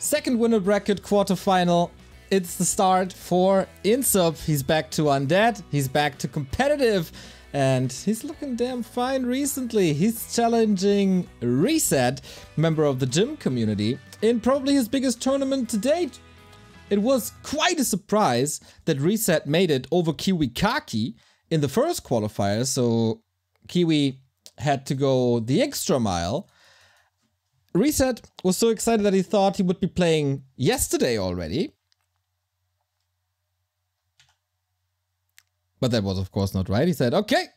Second Winnerbracket Quarterfinal. It's the start for iNSUP. He's back to Undead, he's back to competitive, and he's looking damn fine recently. He's challenging ReseT, member of the gym community, in probably his biggest tournament to date. It was quite a surprise that ReseT made it over Kiwi Kaki in the first qualifier, so Kiwi had to go the extra mile. ReseT was so excited that he thought he would be playing yesterday already. But that was of course not right. He said, okay,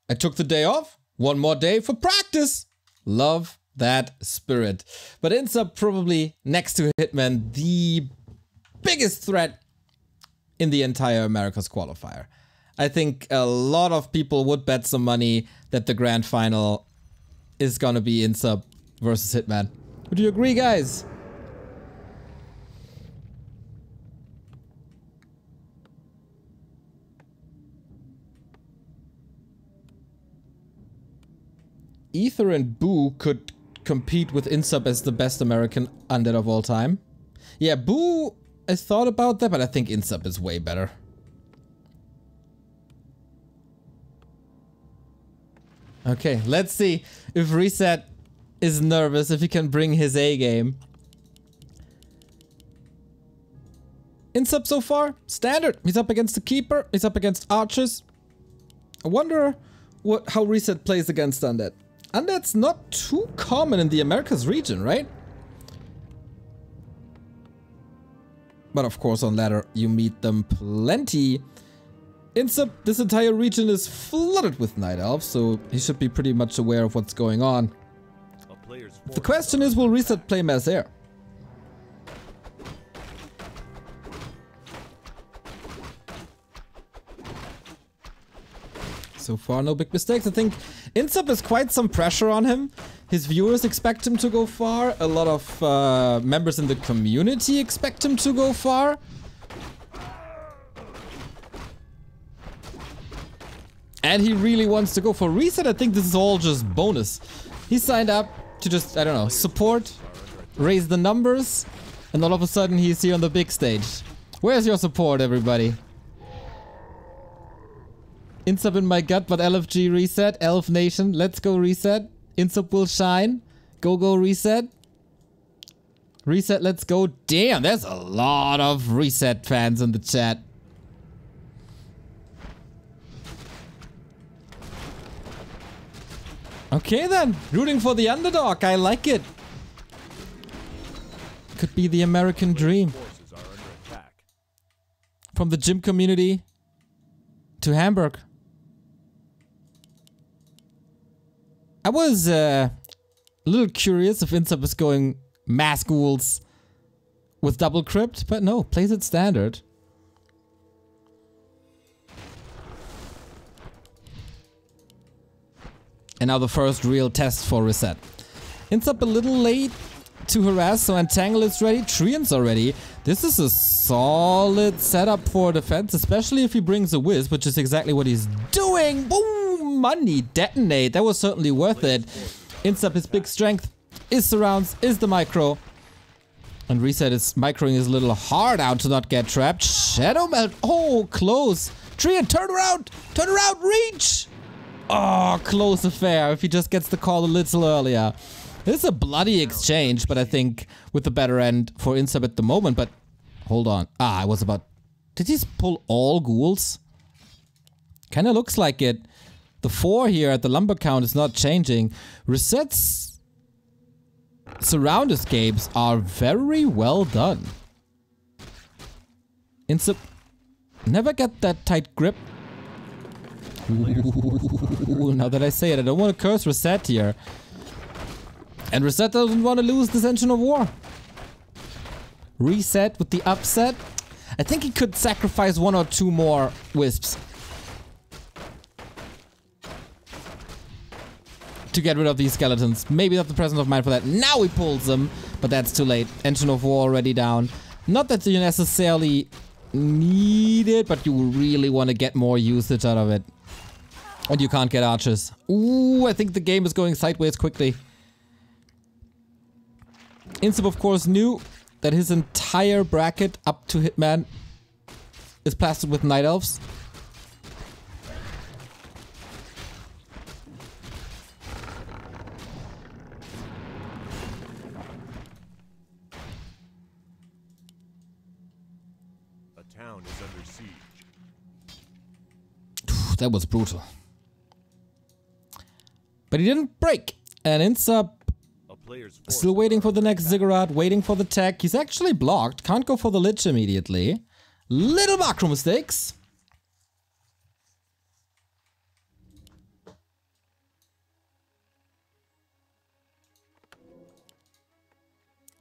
I took the day off, one more day for practice. Love that spirit. But iNSUP probably next to Hitman the biggest threat in the entire Americas qualifier. I think a lot of people would bet some money that the grand final is gonna be iNSUP versus Hitman. Would you agree, guys? Ether and Boo could compete with iNSUP as the best American undead of all time. Yeah, Boo, I thought about that, but I think iNSUP is way better. Okay, let's see if ReseT is nervous, if he can bring his A game. iNSUP so far, standard. He's up against the Keeper, he's up against Archers. I wonder how ReseT plays against Undead. Undead's not too common in the Americas region, right? But of course on ladder you meet them plenty. iNSUP, this entire region is flooded with Night Elves, so he should be pretty much aware of what's going on. The question is, will ReseT play Mass Air? So far, no big mistakes. I think iNSUP has quite some pressure on him. His viewers expect him to go far. A lot of members in the community expect him to go far. And he really wants to go for ReseT. I think this is all just bonus. He signed up to just, I don't know, support, raise the numbers, and all of a sudden he's here on the big stage. Where's your support, everybody? iNSUP in my gut, but LFG ReseT, Elf Nation, let's go ReseT. iNSUP will shine. Go ReseT. ReseT, let's go. Damn, there's a lot of ReseT fans in the chat. Okay then, rooting for the underdog, I like it. Could be the American dream. From the gym community to Hamburg. I was a little curious if iNSUP is going mass ghouls with double crypt, but no, plays it standard. And now the first real test for ReseT. iNSUP a little late to harass, so Entangle is ready, Treants are ready. This is a solid setup for defense, especially if he brings a Wisp, which is exactly what he's doing. Boom! Money, detonate, that was certainly worth it. iNSUP, his big strength is surrounds, is the micro. And ReseT is microing his little heart out to not get trapped. Shadow Melt, oh, close. Treant, turn around, reach! Oh, close affair if he just gets the call a little earlier. This is a bloody exchange, but I think with the better end for iNSUP at the moment, but hold on. I was about... Did he pull all ghouls? Kinda looks like it. The 4 here at the lumber count is not changing. ReseT's surround escapes are very well done. iNSUP never get that tight grip. Ooh, now that I say it, I don't want to curse ReseT here. And ReseT doesn't want to lose this Engine of War. ReseT with the upset. I think he could sacrifice 1 or 2 more Wisps to get rid of these skeletons. Maybe not the presence of mind for that. Now he pulls them, but that's too late. Engine of War already down. Not that you necessarily need it, but you really want to get more usage out of it. And you can't get Archers. Ooh, I think the game is going sideways quickly. iNSUP, of course, knew that his entire bracket up to Hitman is plastered with Night Elves? A town is under siege. That was brutal. But he didn't break. And iNSUP still waiting for the next ziggurat, waiting for the tech. He's actually blocked. Can't go for the Lich immediately. Little macro mistakes.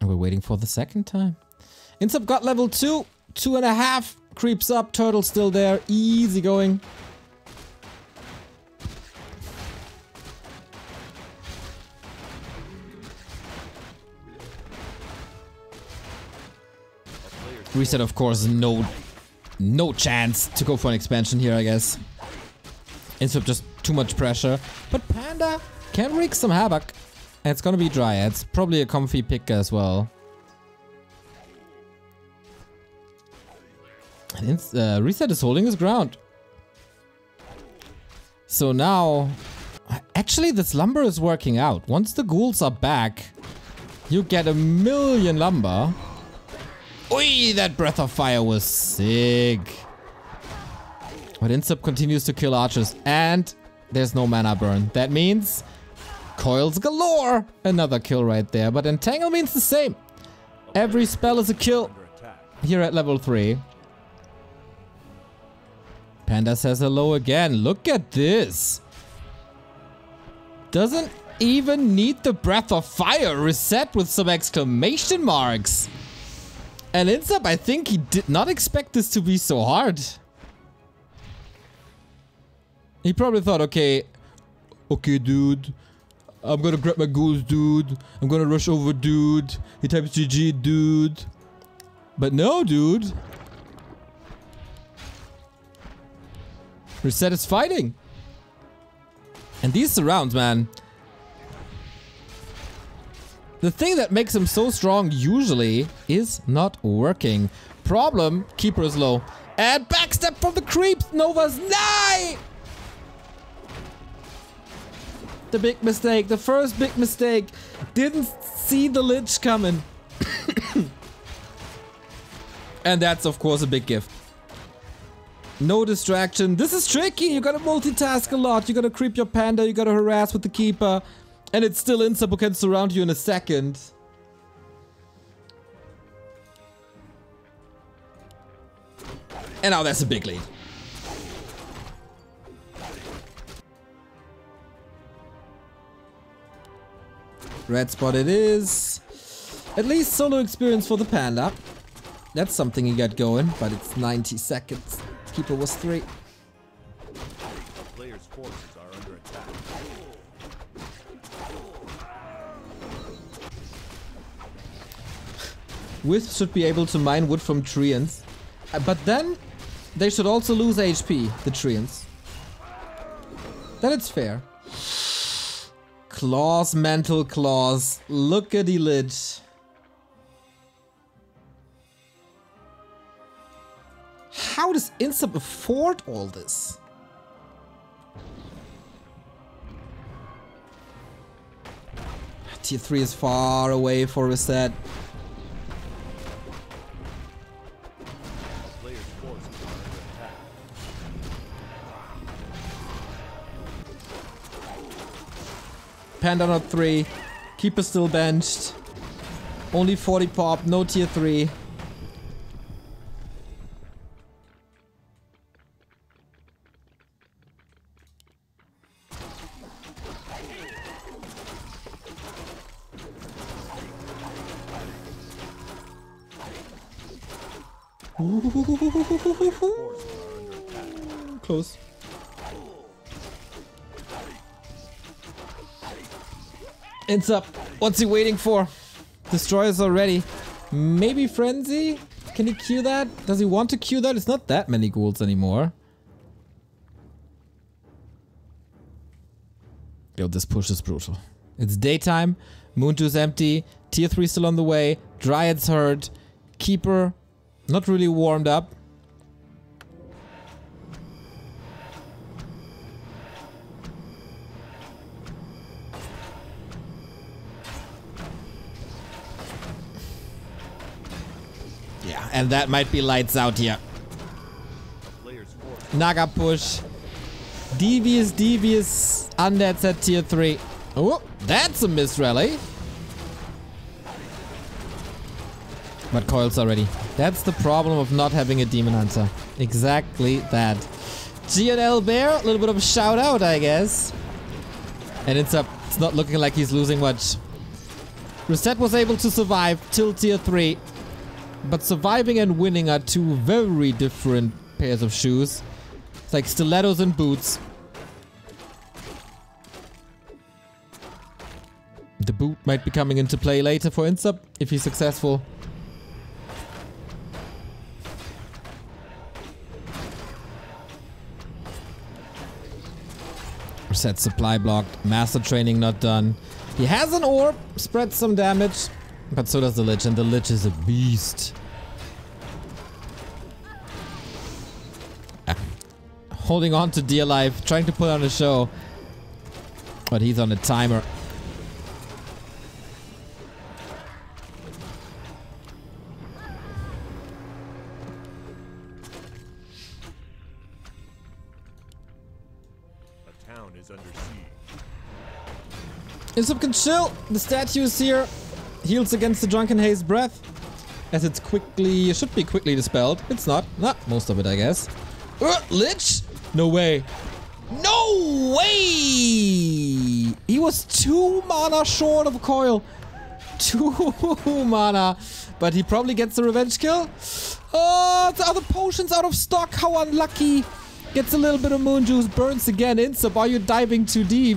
And we're waiting for the second time. iNSUP got level 2. 2.5. Creeps up. Turtle still there. Easy going. ReseT, of course, no chance to go for an expansion here, I guess. iNSUP just too much pressure. But Panda can wreak some havoc. And it's gonna be Dryads. Probably a comfy pick as well. And ReseT is holding his ground. So now... Actually, this lumber is working out. Once the ghouls are back, you get 1,000,000 lumber. Oi, that breath of fire was sick. But iNSUP continues to kill archers and there's no mana burn. That means coils galore. Another kill right there. But entangle means the same. Every spell is a kill here at level 3. Panda says hello again. Look at this. Doesn't even need the breath of fire. ReseT with some exclamation marks. And iNSUP, I think he did not expect this to be so hard. He probably thought, okay, dude. I'm gonna grab my ghouls, dude. I'm gonna rush over, dude. He types GG, dude. But no, dude. ReseT is fighting. And these surrounds, man. The thing that makes him so strong usually is not working. Problem, keeper is low. And backstep from the creeps. Nova's nigh! The big mistake, the first big mistake. Didn't see the Lich coming. And that's of course a big gift. No distraction. This is tricky. You gotta multitask a lot. You gotta creep your Panda. You gotta harass with the keeper. And it's still iNSUP who can surround you in a second. And now that's a big lead. Red spot it is. At least solo experience for the Panda. That's something he got going, but it's 90 seconds. Keeper was 3. Players' forces are under attack. Wisp should be able to mine wood from treants. But then they should also lose HP, the treants. Then it's fair. Claws, mental claws. Look at the Lich. How does iNSUP afford all this? Tier 3 is far away for ReseT. Panda not 3. Keeper still benched. Only 40 pop, no tier 3. Close. iNSUP, what's he waiting for? Destroyers already. Maybe Frenzy? Can he Q that? Does he want to Q that? It's not that many ghouls anymore. Yo, this push is brutal. It's daytime. Moon 2 is empty. Tier 3 still on the way. Dryad's hurt. Keeper, not really warmed up. Yeah, and that might be lights out here. Naga push. Devious undeads at tier 3. Oh, that's a miss rally. But Coil's already. That's the problem of not having a Demon Hunter. Exactly that. GNL Bear, a little bit of a shout out, I guess. And it's not looking like he's losing much. ReseT was able to survive till tier 3. But surviving and winning are two very different pairs of shoes. It's like stilettos and boots. The boot might be coming into play later for iNSUP if he's successful. ReseT supply blocked. Master training not done. He has an orb. Spreads some damage. But so does the Lich. And the Lich is a beast. Holding on to dear life. Trying to put on a show. But he's on a timer. iNSUP can chill. The statue is here. Heals against the Drunken Haze Breath. As it's quickly... should be quickly dispelled. It's not. Not most of it, I guess. Lich? No way. No way! He was 2 mana short of Coil. 2 mana. But he probably gets the revenge kill. Oh, the other potions out of stock. How unlucky. Gets a little bit of moon juice. Burns again. iNSUP, are you diving too deep?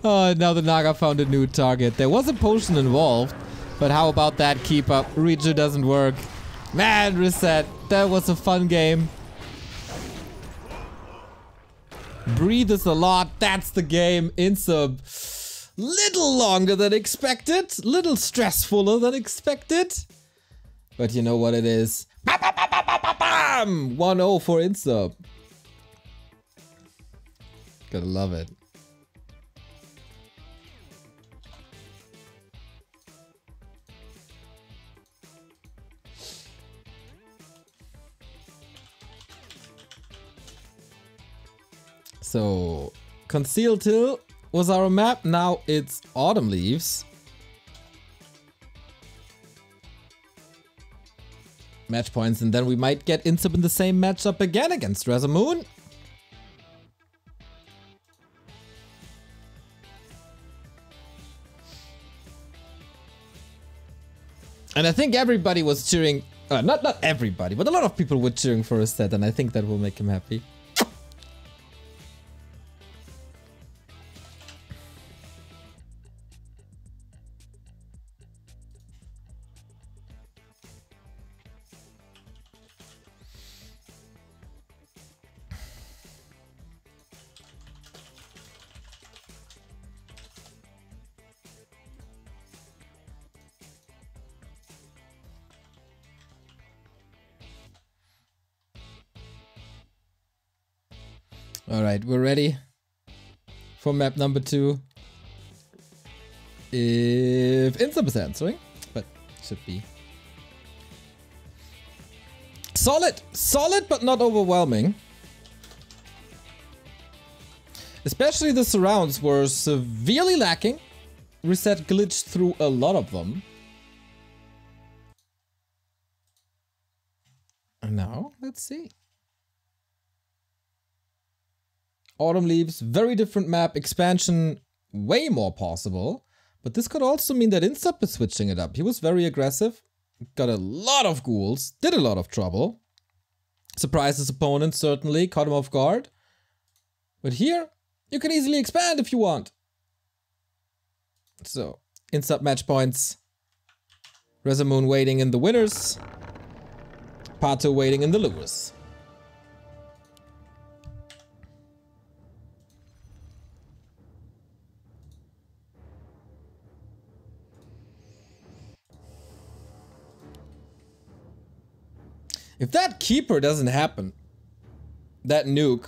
Oh, now the Naga found a new target. There was a potion involved, but how about that keeper? Reju doesn't work. Man, ReseT. That was a fun game. Breathes a lot. That's the game. iNSUP. Little longer than expected. Little stressfuler than expected. But you know what it is. 1-0 for iNSUP. Gotta love it. So, Concealed Hill was our map. Now it's Autumn Leaves. Match points, and then we might get iNSUP in the same matchup again against Rezamoon. And I think everybody was cheering, not everybody, but a lot of people were cheering for ReseT, and I think that will make him happy. Alright, we're ready for map number 2. If iNSUP is answering, but should be. Solid! Solid, but not overwhelming. Especially the surrounds were severely lacking. ReseT glitched through a lot of them. And now, let's see. Autumn Leaves, very different map, expansion, way more possible. But this could also mean that iNSUP is switching it up. He was very aggressive, got a lot of ghouls, did a lot of trouble. Surprised his opponent, certainly, caught him off guard. But here, you can easily expand if you want. So, iNSUP match points. Rezamoon waiting in the winners. Pato waiting in the losers. If that keeper doesn't happen, that nuke,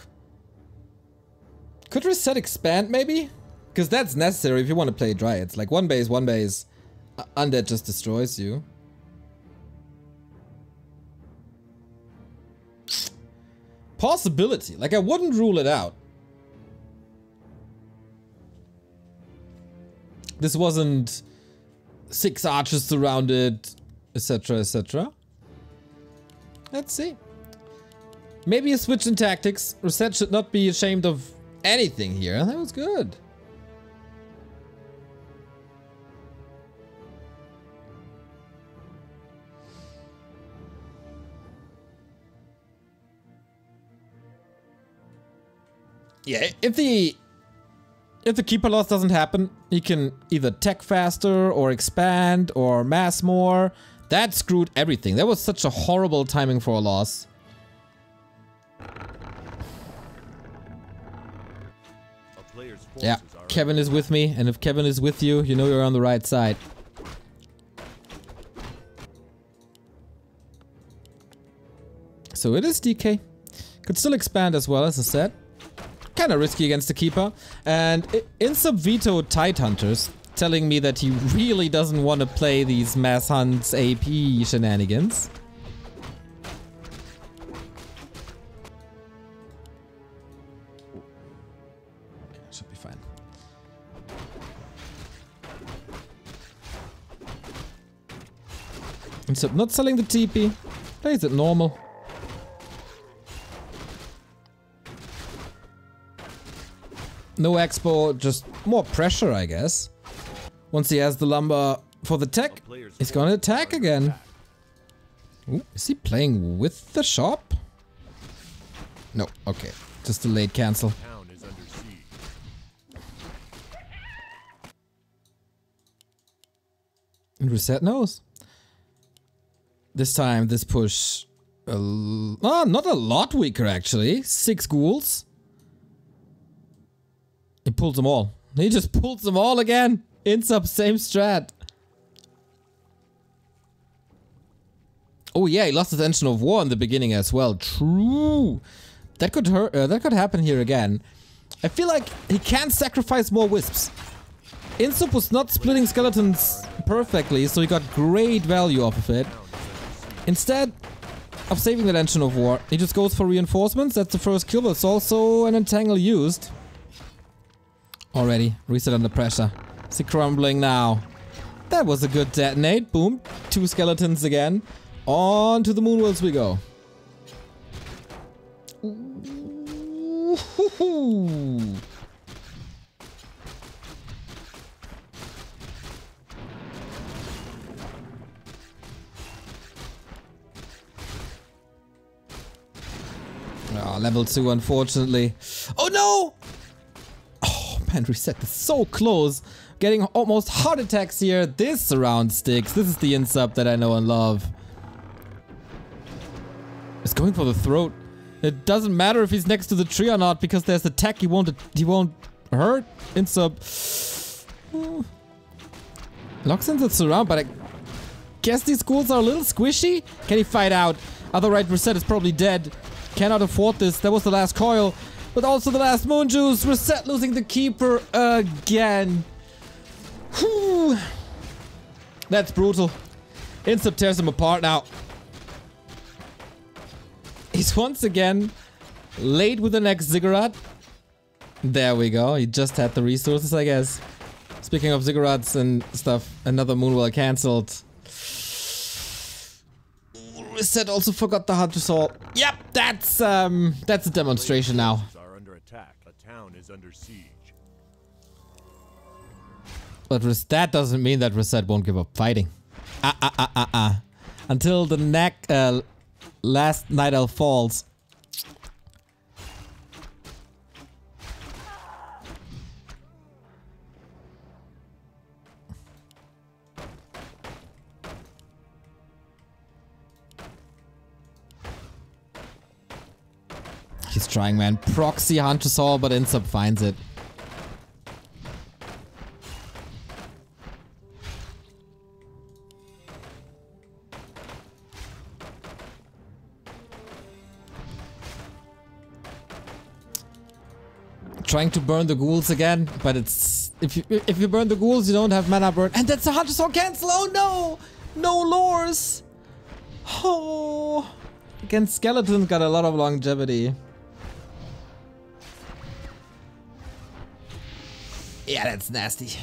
could ReseT expand maybe? Because that's necessary if you want to play Dryads. Like one base, undead just destroys you. Possibility. Like I wouldn't rule it out. This wasn't 6 archers surrounded, etc, etc. Let's see. Maybe a switch in tactics. ReseT should not be ashamed of anything here. That was good. Yeah, if the keeper loss doesn't happen, he can either tech faster or expand or mass more. That screwed everything. That was such a horrible timing for a loss. Yeah, Kevin is with me, and if Kevin is with you, you know you're on the right side. So it is DK. Could still expand as well, as I said. Kind of risky against the keeper. And iNSUP vetoed Tide Hunters, telling me that he really doesn't want to play these mass hunts AP shenanigans. Should be fine. iNSUP not selling the TP. Plays it normal. No expo, just more pressure, I guess. Once he has the lumber for the tech, he's gonna attack again. Ooh, is he playing with the shop? No, okay. Just a late cancel. And ReseT knows. This time, this push... not a lot weaker, actually. 6 ghouls. He pulls them all. He just pulls them all again. iNSUP, same strat. Oh yeah, he lost his engine of war in the beginning as well. True. That could hurt. That could happen here again. I feel like he can't sacrifice more wisps. iNSUP was not splitting skeletons perfectly, so he got great value off of it. Instead of saving that engine of war, he just goes for reinforcements. That's the first kill, but it's also an entangle used. Already, ReseT under pressure. See crumbling now. That was a good detonate. Boom. 2 skeletons again. On to the moonwells we go. Ooh-hoo-hoo. Oh, level 2, unfortunately. Oh no! And ReseT is so close, getting almost heart attacks here. This round sticks. This is the iNSUP that I know and love. It's going for the throat. It doesn't matter if he's next to the tree or not, because there's the tech. He won't hurt. iNSUP locks into the surround, but I guess these ghouls are a little squishy. Can he fight out? Otherwise, ReseT is probably dead. Cannot afford this. That was the last coil. But also the last moon juice. ReseT losing the keeper again. Whew. That's brutal. iNSUP tears him apart now. He's once again late with the next ziggurat. There we go. He just had the resources, I guess. Speaking of ziggurats and stuff, another moonwell cancelled. ReseT also forgot the Hunter Soul. Yep, that's a demonstration now. Under siege. But that doesn't mean that ReseT won't give up fighting. Until the last Night Elf falls. He's trying, man. Proxy Hunter Soul, but iNSUP finds it. Trying to burn the ghouls again, but it's if you burn the ghouls, you don't have mana burn, and that's a Hunter Sword cancel. Oh no, no lures. Oh, against skeletons got a lot of longevity. Yeah, that's nasty.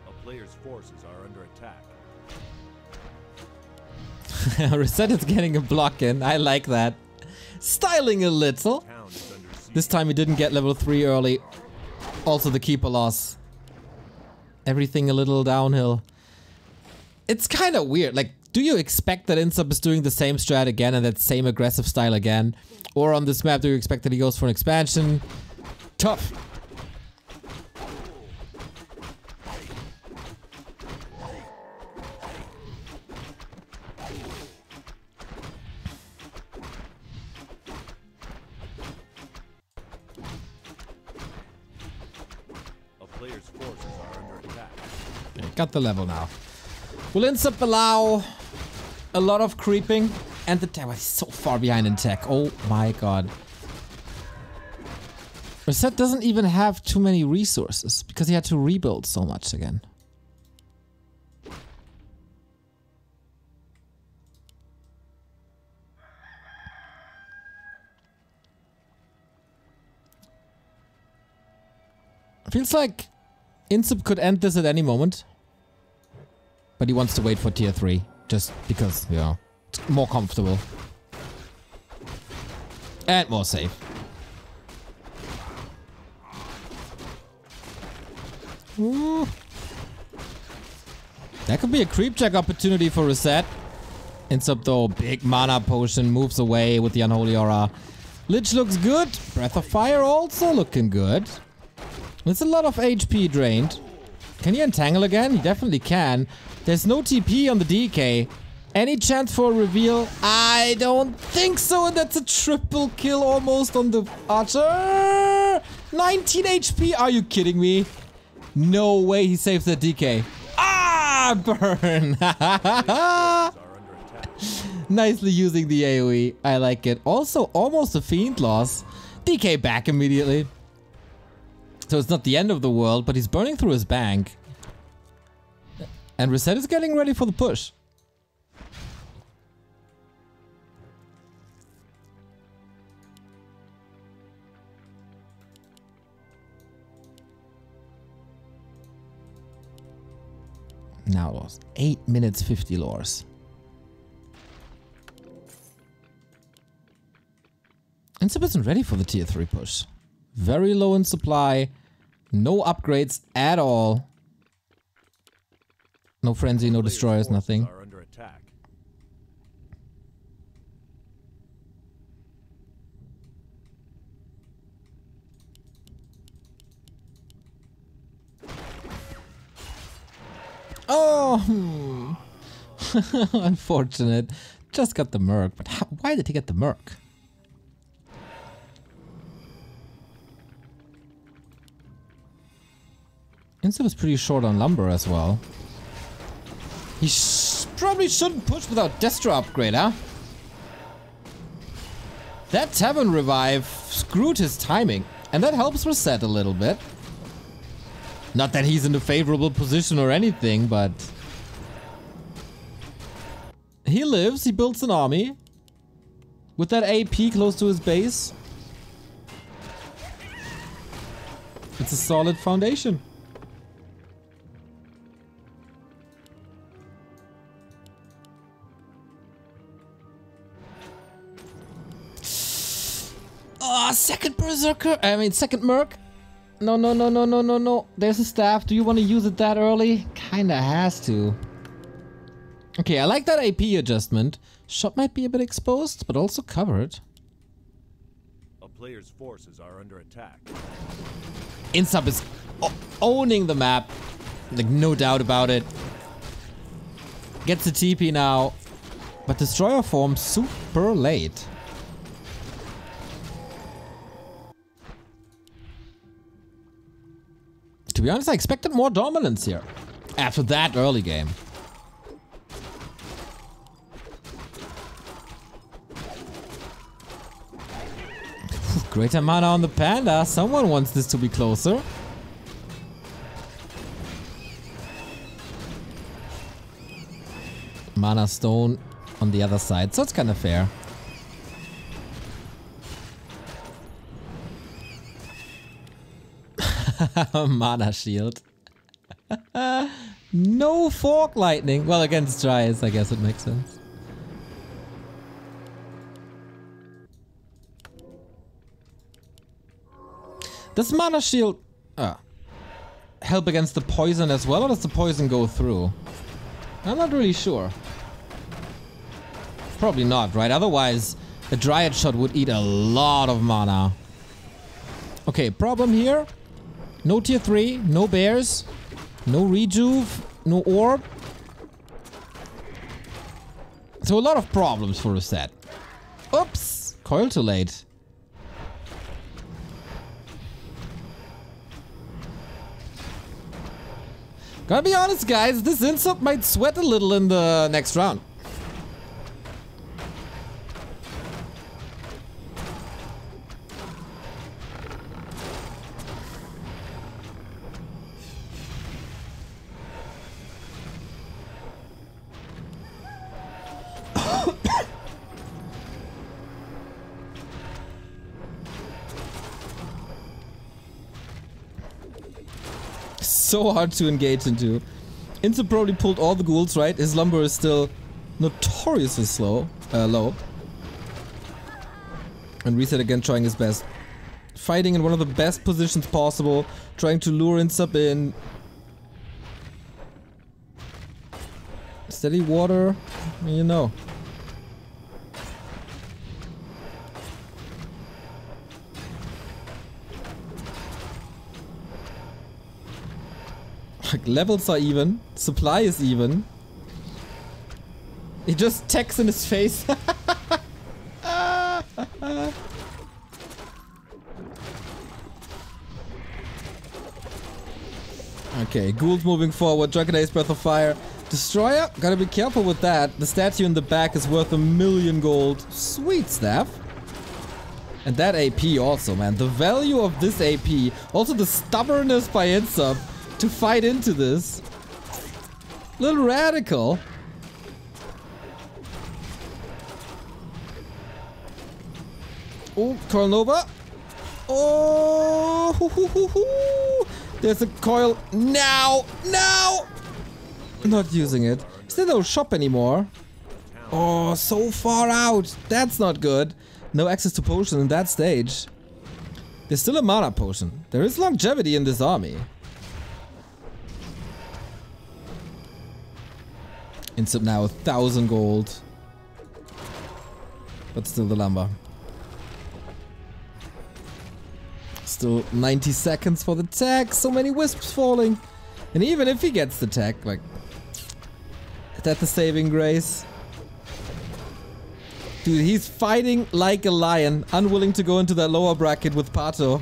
A player's forces are under attack. ReseT is getting a block in. I like that. Styling a little. This time he didn't get level 3 early. Also the keeper loss. Everything a little downhill. It's kind of weird. Like, do you expect that iNSUP is doing the same strat again and that same aggressive style again? Or on this map, do you expect that he goes for an expansion? Tough. Got the level now. Will iNSUP allow a lot of creeping? And the tower is so far behind in tech. Oh my god. ReseT doesn't even have too many resources because he had to rebuild so much again. Feels like iNSUP could end this at any moment. But he wants to wait for tier 3. Just because, you know, it's more comfortable. And more safe. Ooh. That could be a creep check opportunity for ReseT. iNSUP though, big mana potion, moves away with the Unholy Aura. Lich looks good. Breath of Fire also looking good. There's a lot of HP drained. Can he entangle again? He definitely can. There's no TP on the DK. Any chance for a reveal? I don't think so. And that's a triple kill almost on the Archer. 19 HP. Are you kidding me? No way he saves that DK. Ah, burn. Nicely using the AoE. I like it. Also, almost a Fiend loss. DK back immediately. So it's not the end of the world, but he's burning through his bank. And ReseT is getting ready for the push. Now lost 8 minutes 50 lores. iNSUP isn't ready for the tier 3 push. Very low in supply. No upgrades at all. No frenzy, no destroyers, nothing. Oh, unfortunate. Just got the Merc, but why did he get the Merc? iNSUP is pretty short on lumber as well. He probably shouldn't push without Destro upgrade, huh? That Tavern Revive screwed his timing, and that helps ReseT a little bit. Not that he's in a favorable position or anything, but... he lives, he builds an army. With that AP close to his base. It's a solid foundation. Oh, second Berserker! I mean, second Merc! No, no, no, no, no, no, no. There's a staff. Do you want to use it that early? Kinda has to. Okay, I like that AP adjustment. Shot might be a bit exposed, but also covered. A player's forces are under attack. iNSUP is owning the map. Like, no doubt about it. Gets the TP now. But Destroyer forms super late. To be honest, I expected more dominance here. After that early game. Greater mana on the Panda. Someone wants this to be closer. Mana Stone on the other side, so it's kind of fair. Mana Shield. No Fork Lightning. Well, against Dryas, I guess it makes sense. Does Mana Shield help against the poison as well, or does the poison go through? I'm not really sure. Probably not, right? Otherwise, a Dryad shot would eat a lot of mana. Okay, problem here. No tier 3, no bears, no rejuve, no orb. So a lot of problems for ReseT. Oops! Coil too late. Gotta be honest, guys, this INSUP might sweat a little in the next round. So hard to engage into. INSUP probably pulled all the ghouls, right? His lumber is still notoriously low. And ReseT again trying his best. Fighting in one of the best positions possible. Trying to lure INSUP in. Steady water. You know. Levels are even. Supply is even. He just techs in his face. Okay, ghouls moving forward. Dragon's Breath of Fire. Destroyer, gotta be careful with that. The statue in the back is worth 1,000,000 gold. Sweet staff. And that AP also, man. The value of this AP. Also the stubbornness by INSUP to fight into this. Little radical. Oh, Coil Nova. Oh, hoo, hoo, hoo, hoo. There's a coil now. Now. Not using it. Is there no shop anymore? Oh, so far out. That's not good. No access to potion in that stage. There's still a mana potion. There is longevity in this army. INSUP now 1,000 gold. But still the lumber. Still 90 seconds for the tag. So many wisps falling. And even if he gets the tag, like... Is that the saving grace? Dude, he's fighting like a lion. Unwilling to go into that lower bracket with Pato.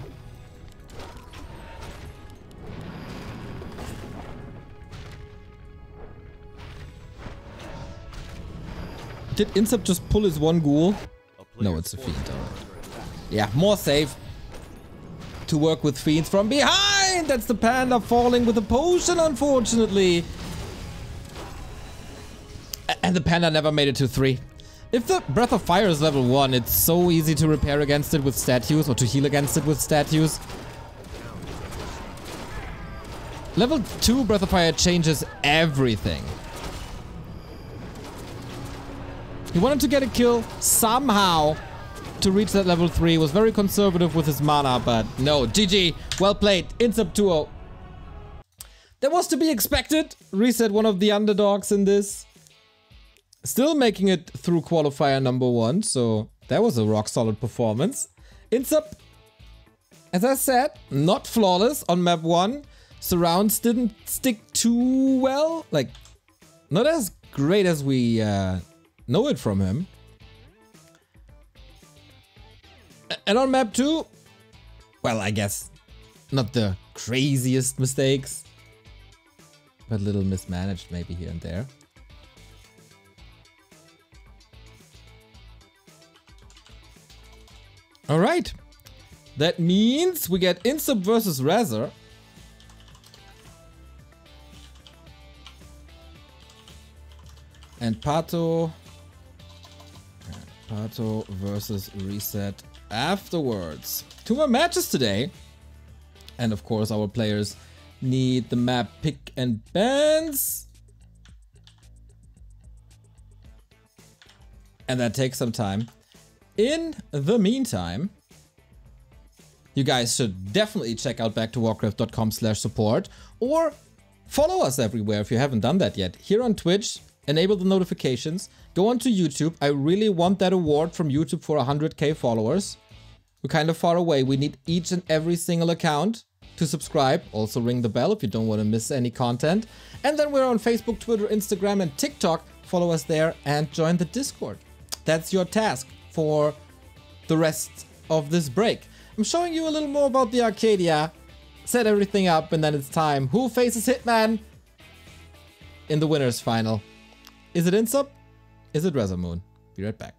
Did INSUP just pull his one ghoul? No, it's a fiend. Yeah, more safe. To work with fiends from behind! That's the Panda falling with a potion, unfortunately. And the Panda never made it to 3. If the Breath of Fire is level 1, it's so easy to repair against it with statues or to heal against it with statues. Level 2 Breath of Fire changes everything. He wanted to get a kill somehow to reach that level 3. Was very conservative with his mana, but no. GG. Well played. INSUP 2-0. That was to be expected. ReseT, one of the underdogs in this. Still making it through qualifier number 1, so that was a rock solid performance. INSUP, as I said, not flawless on map 1. Surrounds didn't stick too well. Like, not as great as we know it from him. And on map 2, well, I guess not the craziest mistakes, but a little mismanaged maybe here and there. All right. That means we get iNSUP versus ReseT. And Pato versus ReseT afterwards. 2 more matches today. And of course our players need the map pick and bans. And that takes some time. In the meantime, you guys should definitely check out backtowarcraft.com/support or follow us everywhere if you haven't done that yet. Here on Twitch, enable the notifications. Go onto YouTube. I really want that award from YouTube for 100k followers. We're kind of far away. We need each and every single account to subscribe. Also ring the bell if you don't want to miss any content. And then we're on Facebook, Twitter, Instagram, and TikTok. Follow us there and join the Discord. That's your task for the rest of this break. I'm showing you a little more about the RCADIA. Set everything up, and then it's time. Who faces Hitman in the winners final? Is it iNSUP? Is it ReseT? Be right back.